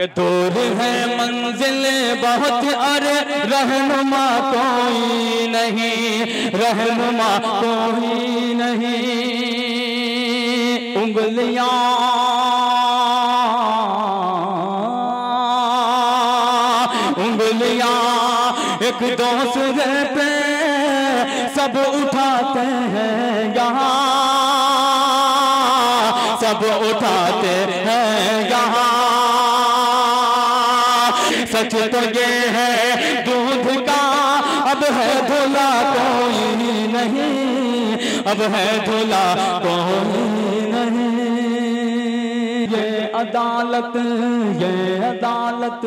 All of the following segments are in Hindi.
के दूर है मंजिल बहुत और रहनुमा कोई नहीं, रहनुमा कोई नहीं। उंगलियां एक दूसरे पे सब उठाते हैं यहाँ, सब उठाते हैं यहाँ। सच तो ये है दूध का अब है धुला कोई नहीं, अब है धुला कोई नहीं। ये अदालत, ये अदालत,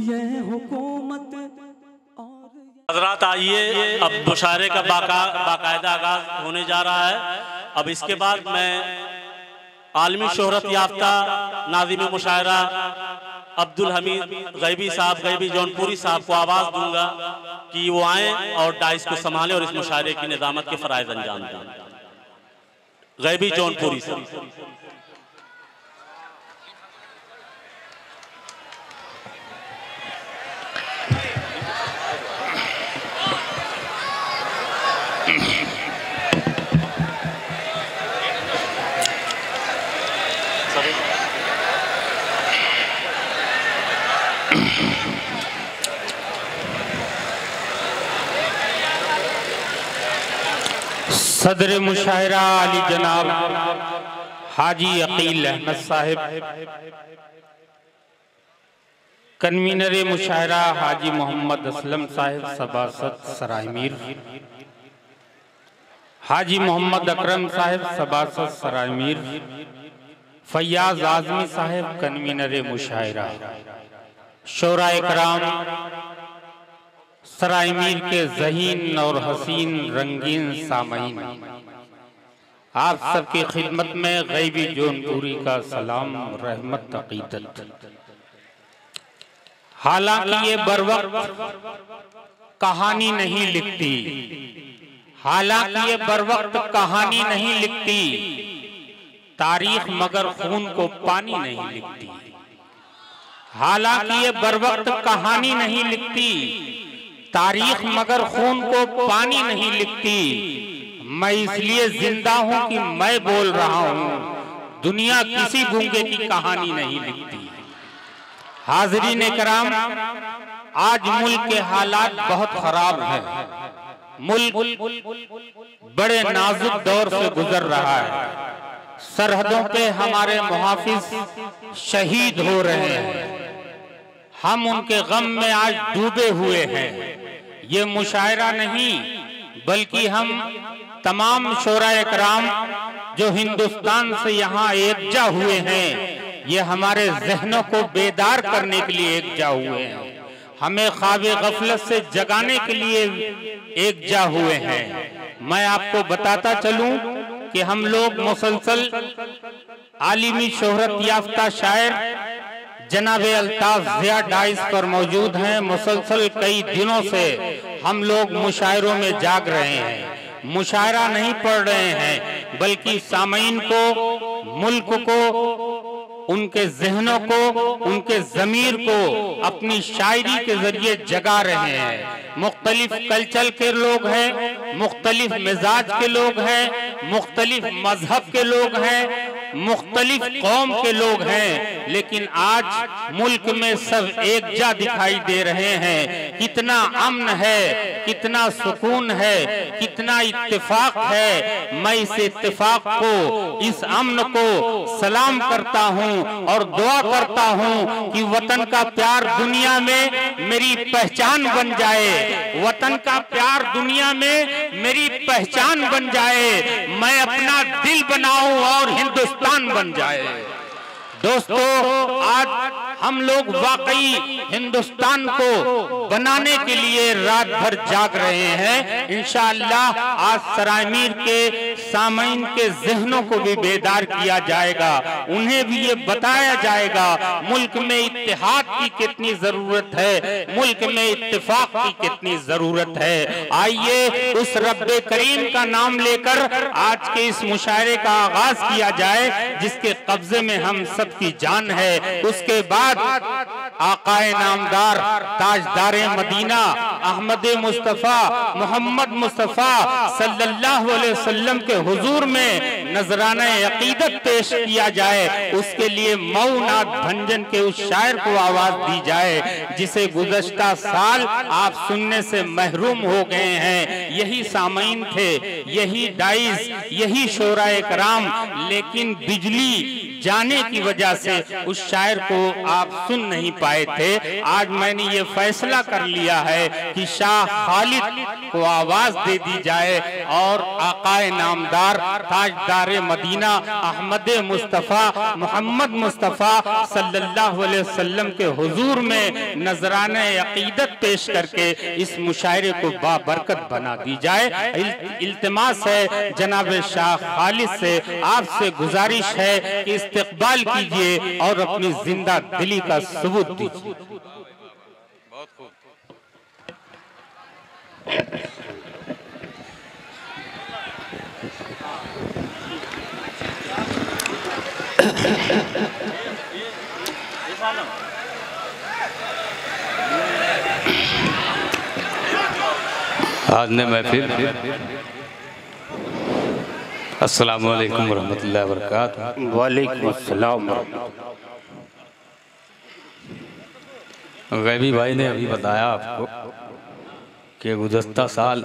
ये हुकूमत। हज़रात आइए, अब मुशायरे का बाकायदा आगाज होने जा रहा है। अब इसके बाद मैं आलमी शोहरत याफ्ता नाज़िम मुशायरा अब्दुल हमीद गैबी साहब, गैबी जौनपुरी साहब को आवाज़ दूंगा कि वो आएँ और डाइस को संभालें और इस मुशायरे की निज़ामत के फ़राइज़ अंजाम दें। गैबी जौनपुरी साहब। सदर मुशायरा अली जनाब हाजी अकील अहमद साहिब, कन्वीनर मुशायरा हाजी मोहम्मद असलम साहिब सभासद सरायमीर, हाजी मोहम्मद अकरम साहिब सभासद सरायमीर, फैयाज आजमी साहिब कन्वीनर मुशायरा, शोराए कराम, सरायमीर के ज़हीन और हसीन रंगीन सामईन, आप सबकी खिदमत में गैबी जौनपुरी का सलाम रहमत अकीदत। हालांकि ये बरवक्त कहानी नहीं लिखती, हालांकि ये बरवक्त कहानी नहीं लिखती, तारीख मगर खून को पानी नहीं लिखती। हालांकि ये बरवक्त कहानी नहीं लिखती, तारीख मगर खून को पानी नहीं लिखती। मैं इसलिए जिंदा हूं कि मैं बोल रहा हूं, दुनिया किसी गूंगे की कहानी नहीं लिखती। हाज़रीन कराम, आज मुल्क के हालात बहुत खराब हैं। मुल्क बड़े नाजुक दौर से गुजर रहा है। सरहदों पे हमारे मुहाफिज शहीद हो रहे हैं, हम उनके गम में आज डूबे हुए हैं। ये मुशायरा नहीं बल्कि हम तमाम शोराए कराम जो हिंदुस्तान से यहाँ एकजा हुए हैं, ये हमारे जहनों को बेदार करने के लिए एकजा हुए हैं, हमें ख्वाबे गफलत से जगाने के लिए एकजा हुए हैं। मैं आपको बताता चलूं कि हम लोग मुसलसल आलिमी शोहरत याफ्ता शायर जनाब अल्ताफ ज़िया डाइस पर मौजूद हैं। मुसलसल कई दिनों से हम लोग मुशायरों में जाग रहे हैं, मुशायरा नहीं पढ़ रहे हैं बल्कि सामईन को, मुल्क को, उनके जहनों को, उनके ज़मीर को अपनी शायरी के जरिए जगा रहे हैं। मुख्तलिफ कल्चर के लोग हैं, मुख्तलिफ मिजाज के लोग हैं, मुख्तलिफ मजहब के लोग हैं, मुख्तलिफ कौम के लोग हैं, लेकिन आज मुल्क में सब एकजा दिखाई दे रहे हैं। कितना अमन है, कितना सुकून है, कितना इत्तेफाक है। मैं इस इत्तेफाक को, इस अमन को सलाम करता हूँ और दुआ करता हूँ कि वतन का प्यार दुनिया में मेरी पहचान बन जाए, वतन का प्यार दुनिया में मेरी पहचान बन जाए, मैं अपना दिल बनाऊं और हिंदुस्तान बन जाए। दोस्तों, आज हम लोग वाकई हिंदुस्तान को बनाने के लिए रात भर जाग रहे हैं। इंशाअल्लाह आज सरायमीर के सामईन के ज़हनों को भी बेदार किया जाएगा, उन्हें भी ये बताया जाएगा मुल्क में इत्तेहाद की कितनी जरूरत है, मुल्क में इत्तेफाक की कितनी जरूरत है। आइए उस रब्बे करीम का नाम लेकर आज के इस मुशायरे का आगाज किया जाए जिसके कब्जे में हम सब की जान है। उसके बाद बाद आकाए नामदार ताजदारे मदीना अहमद मुस्तफ़ा मोहम्मद मुस्तफ़ा सल्लल्लाहु अलैहि वसल्लम के हुजूर में नजराना अकीदत पेश किया जाए, उसके लिए मऊनाथ भंजन के उस शायर को आवाज दी जाए जिसे गुज़श्ता साल आप सुनने से महरूम हो गए हैं। यही सामीन थे, यही डाइस, यही शोराए कराम, लेकिन बिजली जाने की वजह से उस शायर को आप सुन नहीं पाए थे। आज मैंने ये फैसला कर लिया है कि शाह खालिद को आवाज दे दी जाए और आकाए नामदार ताजदारे मदीना अहमद मुस्तफ़ा मोहम्मद मुस्तफ़ा सल्लल्लाहु अलैहि वसल्लम के हुजूर में नजराने अकीदत पेश करके इस मुशायरे को बाबरकत बना दी जाए। इल्तिमास है जनाब शाह खालिद से, आपसे गुजारिश है कि इस्तकबाल कीजिए और अपनी जिंदा दिली का सबूत दीजिए। बहुत खूब। आज ने महफिल अस्सलाम वालेकुम वरहमतुल्लाहि वबरकातुहू। वालेकुम अस्सलाम। गैबी भाई ने अभी बताया आपको कि गुज़श्ता साल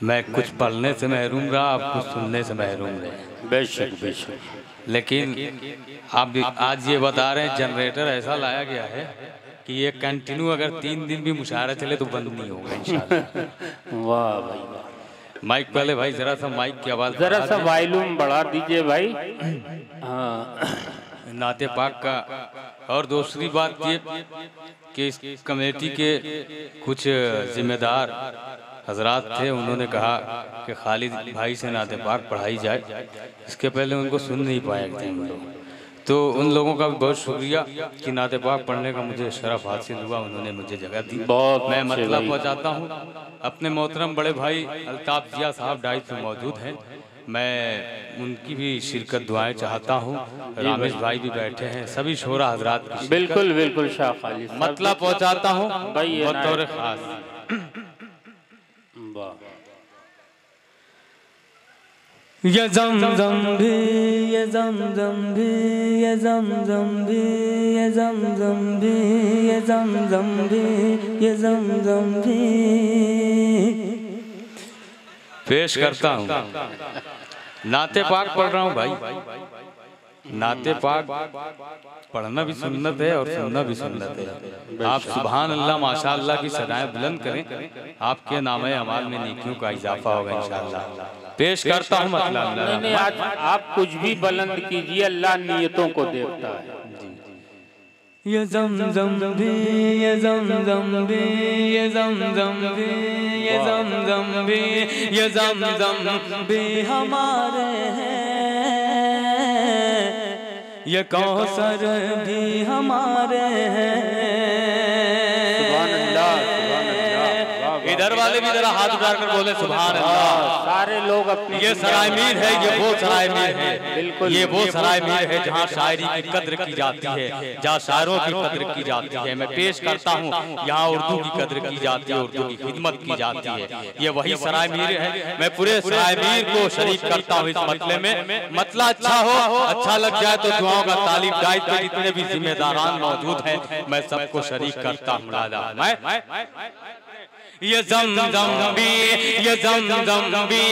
मैं कुछ पढ़ने से महरूम रहा, आप कुछ सुनने से महरूम रहे। बेशक बेशक। लेकिन आप आज ये बता रहे हैं जनरेटर ऐसा लाया गया है कि ये कंटिन्यू अगर 3 दिन भी मुशायरा चले तो बंद नहीं होगा इंशाल्लाह। वाह भाई वाह। माइक पहले भाई जरा सा माइक की आवाज़ जरा सा वॉल्यूम बढ़ा दीजिए भाई। हाँ, नाते पाक का। और दूसरी बात ये कि इस कमेटी के कुछ जिम्मेदार हजरात थे, उन्होंने कहा कि खालिद भाई से नाते पाक पढ़ाई जाए। इसके पहले उनको सुन नहीं पाए थे हम लोग, तो उन लोगों का भी बहुत शुक्रिया कि नाते पाक पढ़ने का मुझे शरफ हासिल हुआ, उन्होंने मुझे जगह दी। बहुत मैं मतलब पहुँचाता हूँ अपने मोहतरम बड़े भाई अल्ताफ जिया साहब डाइस में मौजूद हैं, मैं उनकी भी शिरकत दुआएं चाहता हूँ। रामेश भाई भी बैठे हैं, सभी शोरा हजरात की बिल्कुल बिल्कुल शाह खालिद मतलब पहुँचाता हूँ बतौर खास। ये ज़मज़म भी, ये ज़मज़म भी, ये ज़मज़म भी, ये ज़मज़म भी, ये ज़मज़म भी, ये ज़मज़म भी पेश करता हूँ। नाते पाक पढ़ रहा हूँ भाई। नाते पाक पढ़ना भी सुन्नत है और सुनना भी सुन्नत है। आप सुभान अल्लाह माशाअल्लाह की सदाएं बुलंद करें, आपके नामे अमाल में नेकियों का इजाफा होगा इंशाअल्लाह। पेश करता हूँ मतलब। नहीं, आज आप कुछ भी बुलंद कीजिए, अल्लाह नियतों को देखता है। ये ज़मज़म भी, ये ज़मज़म भी, ये ज़मज़म भी, ये ज़मज़म भी, ये ज़मज़म भी हमारे हैं, ये कौसर भी हमारे हैं। सुभान अल्लाह, सुभान अल्लाह। इधर वाले भी जरा हाथ उठाकर बोले सुभान अल्लाह। सारे लोग अपने ये सराय मीर है, ये वो सराय मीर है, बिल्कुल ये वो सराय मीर है जहाँ शायरी की कद्र की जाती है, जहाँ शायरों की कद्र की जाती है। मैं पेश करता हूँ यहाँ उर्दू की कद्र की जाती है, उर्दू की खिदमत की जाती है। ये वही सराय मीर है। मैं पूरे सराय मीर को शरीक करता हूँ इस मतले में। मतला अच्छा हो, अच्छा लग जाए तो दुआओं का तालिब डाइस के जितने भी जिम्मेदारान मौजूद हैं मैं सबको शरीक करता हूँ। मैं ये ज़मज़म भी, ये ज़मज़म भी,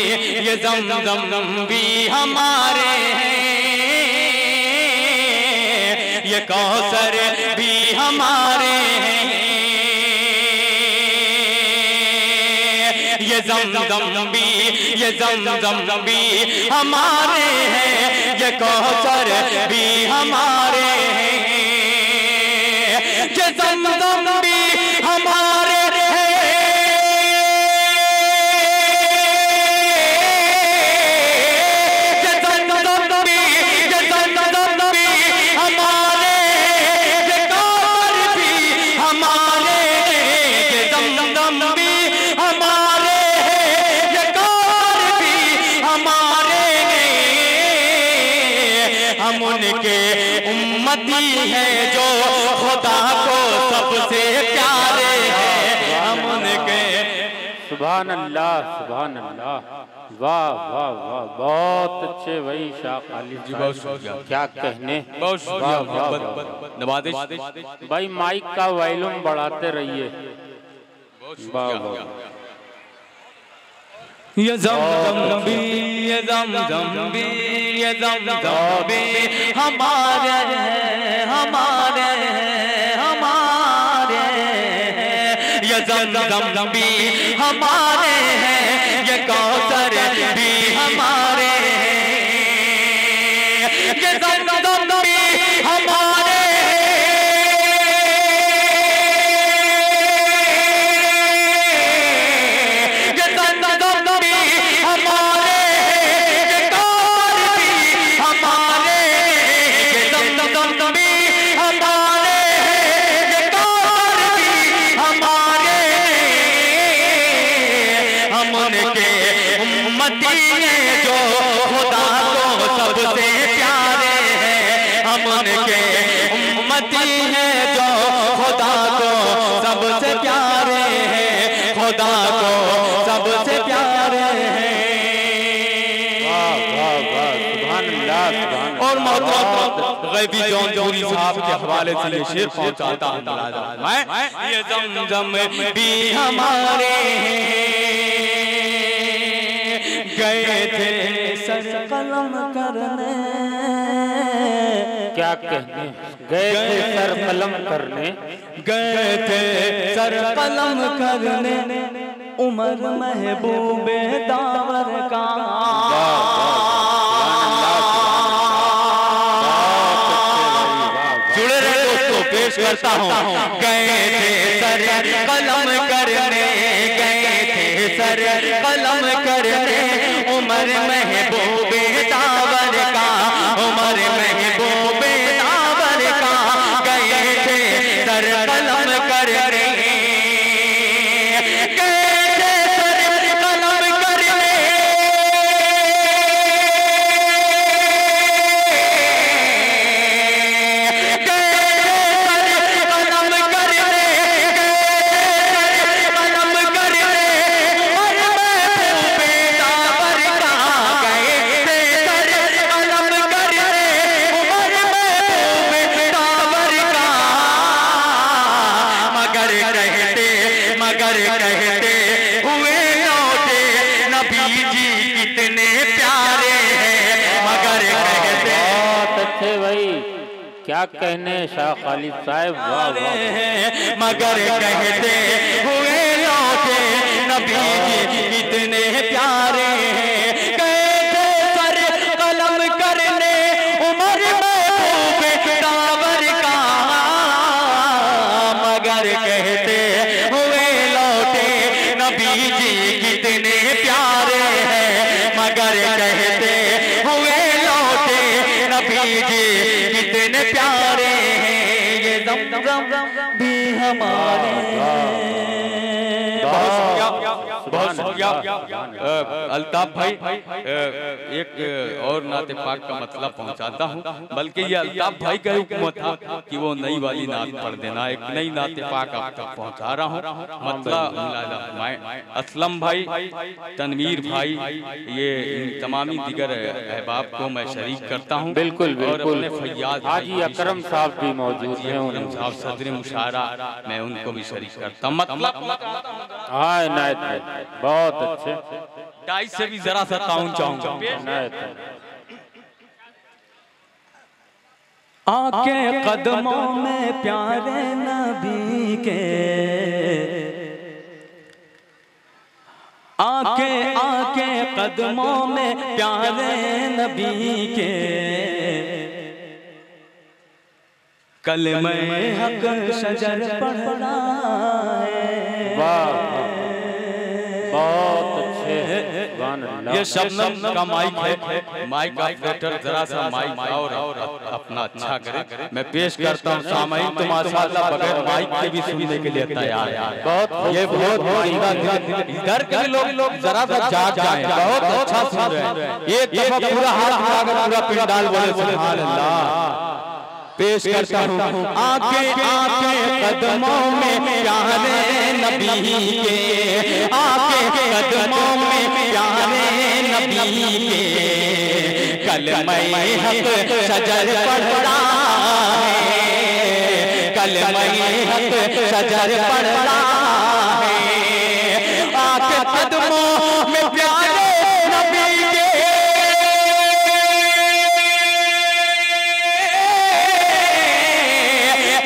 ये ज़मज़म भी हमारे हैं, ये कौसर भी हमारे हैं, ये ज़मज़म भी, ये ज़मज़म भी हमारे हैं, ये कौसर भी हमारे हैं, ये ज़मज़म भी हमारे उम्मती सबसे प्यारे हैं हम उनके। सुभान अल्लाह, सुभान अल्लाह, वाह वाह वाह, बहुत अच्छे भाई शाह खालिद जी, बहुत शुक्रिया, क्या कहने, बहुत शुक्रिया, नवाजिश भाई। माइक का वॉल्यूम बढ़ाते रहिए। वाह वाह। ये ज़मज़म भी, ये ज़मज़म भी, ये ज़मज़म भी हमारे हैं, हमारे हैं, हमारे हैं। ये ज़मज़म भी हमारे हैं, ये कौसर भी हमारे हैं। ये ज़मज़म भी हमारे जो खुदा को सबसे प्यारे हैं, हम उनके उम्मती हैं जो खुदा को सबसे प्यारे हैं, खुदा को सबसे प्यारे हैं। वाह वाह वाह, सुभान अल्लाह, सुभान अल्लाह। और मोहतरम गैबी जौनपुरी साहब के हवाले से ये शेर पहुंचाता हूं मैं। ये ज़मज़म भी हमारे गए थे सर कलम करने, क्या कहने, गए थे सर कलम करने, गए थे सर कलम करने उमर महबूबे दावर का। जुड़े रहे दोस्तों, पेश करता हूँ। गए थे सर कलम करने, गए थे सर कलम करने उमर महबूबे दावर का, उमर महबूबे दावर का। गए थे सर कलम करने, गए थे सर कलम करने, मगर कहते हुए लौटे नबी जी कितने प्यारे हैं, मगर कहते। बहुत अच्छे भाई, क्या कहने शाह खालिद साहब, वाह वाह। मगर कहते हुए लौटे नबी जी कितने प्यारे हैं। कहते सर कलम करने उमर महबूबे दावर का, मगर कहते हुए लौटे नबी जी कितने प्यारे हैं, मगर कहते हुए लौटे नबी जी कितने प्यारे हैं। ये ज़मज़म भी हमारे बहुत शुक्रिया अल्ताफ भाई। एक और नाते पाक का मतलब पहुंचाता हूं, बल्कि ये अल्ताफ भाई का हुक्म था कि वो नई वाली नात पढ़ देना। एक नई नाते पाक आप तक पहुंचा रहा हूं। मतलब मैं असलम भाई, तनवीर भाई, ये तमामी दिगर अहबाब को मैं शरीक करता हूं। बिल्कुल बिल्कुल। फैयाज हाजी अकरम साहब भी मौजूद हैं, अकरम साहब सदर मुशारा, मैं उनको भी शरीक करता हूं। मतलब हाँ इनायत है, बहुत अच्छे। डाई से भी जरा सा ताउन चाहूंगा। आके कदमों में प्यारे नबी के, आके आके कदमों में प्यारे नबी के, कलमे हक शजर पढ़ना है। वाह बहुत अच्छे। ये शबनम का माइक है, माइक ऑपरेटर जरा सा माइक और अपना अच्छा करे। मैं पेश करता हूँ सामईन, तो माशाअल्लाह बगैर माइक के भी सुनने के लिए तैयार है। बहुत ये बहुत इधर के लोग जरा सा जाग जाए, बहुत अच्छा सुन रहे हैं। एक दफा पूरा हाथ लगा, पूरा पिंडाल बोले सुभान अल्लाह। पेश करता हूँ। आके आके कदमों में प्यारे नबी के, आके कदमों में प्यारे नबी के, कलमे हक शजर पढ़ रहा है, कलमे हक शजर पढ़ रहा है। आके कदमों में प्यारे नबी के,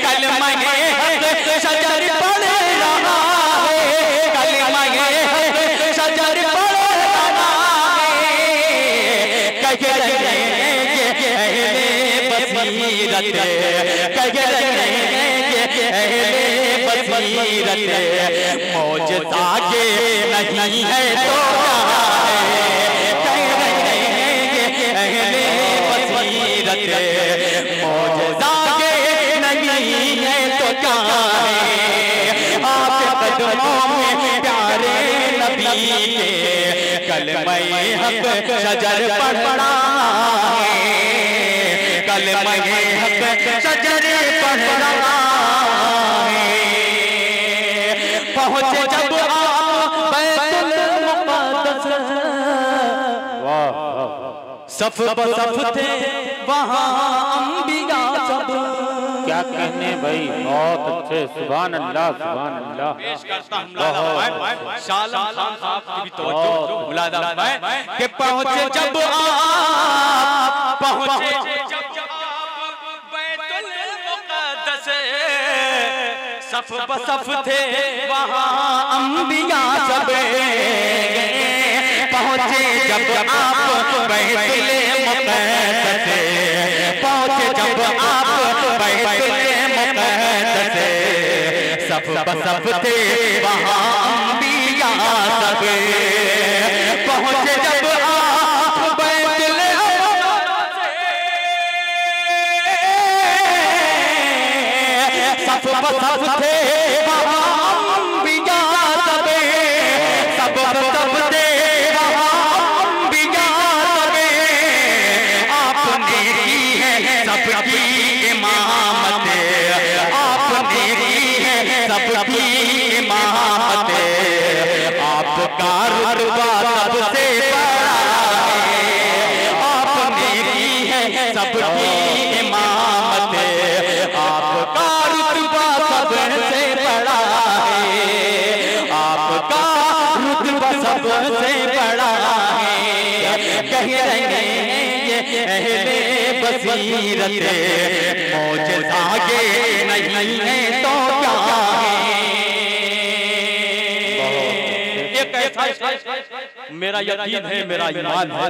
कलमे हक शजर पढ़ रहा है, कलमे हक शजर पढ़ रहा है। कह रहे अहले बसीरत, कह रहे अहले बसीरत, मौजज़ा के नहीं है तो क्या है। कह रहे अहले बसीरत, मौजज़ा के नहीं है तो क्या है। आपके कदमों में प्यारे नबी के, कलमे हक शजर पढ़ रहा है, कलमे हक शजर पढ़ रहा है। पहुंचे जब आप बैतुल मुक़द्दस, सफ बसफ थे वहाँ अंबिया सब। क्या कहने भाई, बहुत अच्छे, सुभान अल्लाह सुभान अल्लाह। पेश करता हूं शालम खान साहब की भी तवज्जो मुलादा फरमाएं कि पहुंचे जब आप, पहुंचे जब आप बैतुल मुक़द्दस, सफ बसफ थे वहाँ अंबिया सब। पहुंचे जब आप बैतुल मुक़द्दस, पहुंचे जब आप बैतुल मुक़द्दस, सफ बसफ थे वहाँ अंबिया सब। पहुंचे जब आप बैतुल मुक़द्दस, सफ बसफ थे वहाँ अंबिया सब। सब बसफ थे सबकी इमामत, आपने की है सबकी इमामत। आपका रुतबा सबसे बड़ा है, आपने की है सबकी इमामत। आपका रुतबा सबसे बड़ा है, आपका रुतबा सबसे बड़ा है। कह रहे अहले बसीरत, मौजज़ा के नहीं है तो क्या है। एक ऐसा मेरा यकीन है, मेरा ईमान है,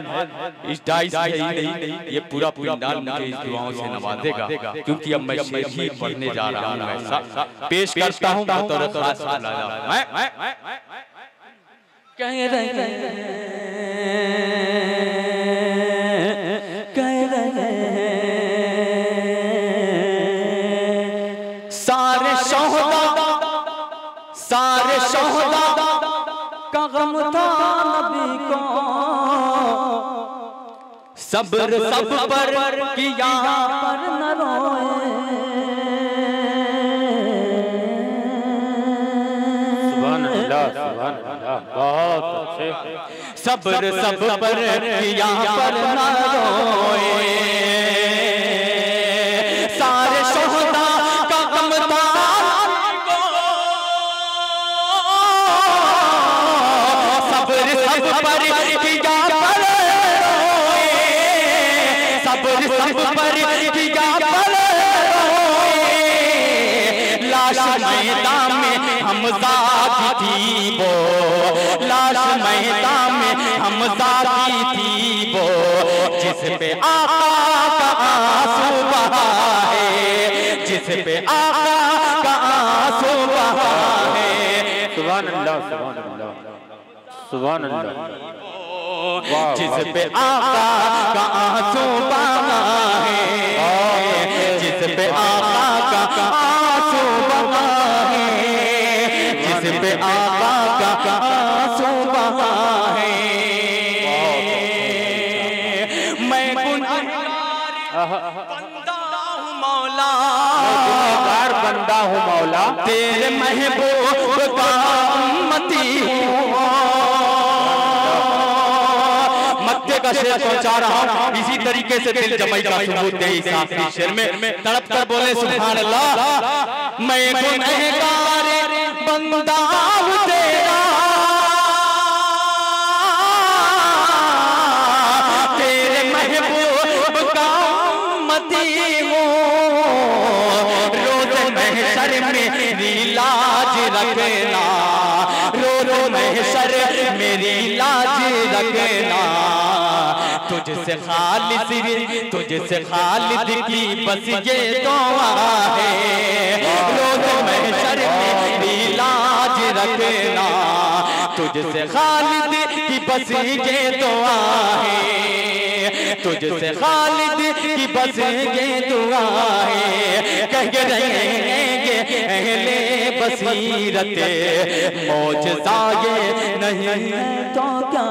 इस डाइस में ही नहीं ये पूरा पिंडाल मुझे इस दुआओं से नवाजेगा, क्योंकि अब मैं शेर ही पढ़ने जा रहा हूँ। ऐसा पेश करता हूँ। कह रहे सारे शोहदा का गम था नबी को, सब्र सब पर किया पर न रोए। सुभान अल्लाह सुभान अल्लाह, बहुत अच्छे। सब्र सब पर किया पर न रोए। सारे शोहदा का गम था सब्र सब पर किया पर रोए। सब्र सब पर किया पर रोए। लाश मैदान में हमज़ा की थी वो, लाश मैदान में हमज़ा की थी वो, जिस पे आका का आंसू बहा है, जिस पे आका का आंसू बहा है। सुभान अल्लाह सुभान अल्लाह सुभान अल्लाह। जिस पे आका का आंसू बहा है, जिस पे आका का आंसू बहा है, जिस पे आका का आंसू बहा है। मैं गुनहगार बंदा हूँ मौला हूँ मौला, तेरे महबूब का उम्मती हूँ। मक्के का शेर पहुंचा रहा हूँ, इसी तरीके से दिल जमाई का सबूत दे इस आखिरी शेर में। तड़प कर बोले सुभान अल्लाह। मैं गुनहगार बंदा हूँ तेरा, तेरे महबूब का उम्मती हूँ। रोज़ महशर मेरी लाज रखना, रोज़ महशर मेरी लाज रखना। तुझसे खालिद की बस ये दुआ है, रोज़ महशर मेरी लाज रखना। तुझसे खालिद की बस ये दुआ है, तुझसे खालिद की बस ये दुआ है। कह रहेंगे अहले बसीरत, मौजज़ा ये नहीं तो क्या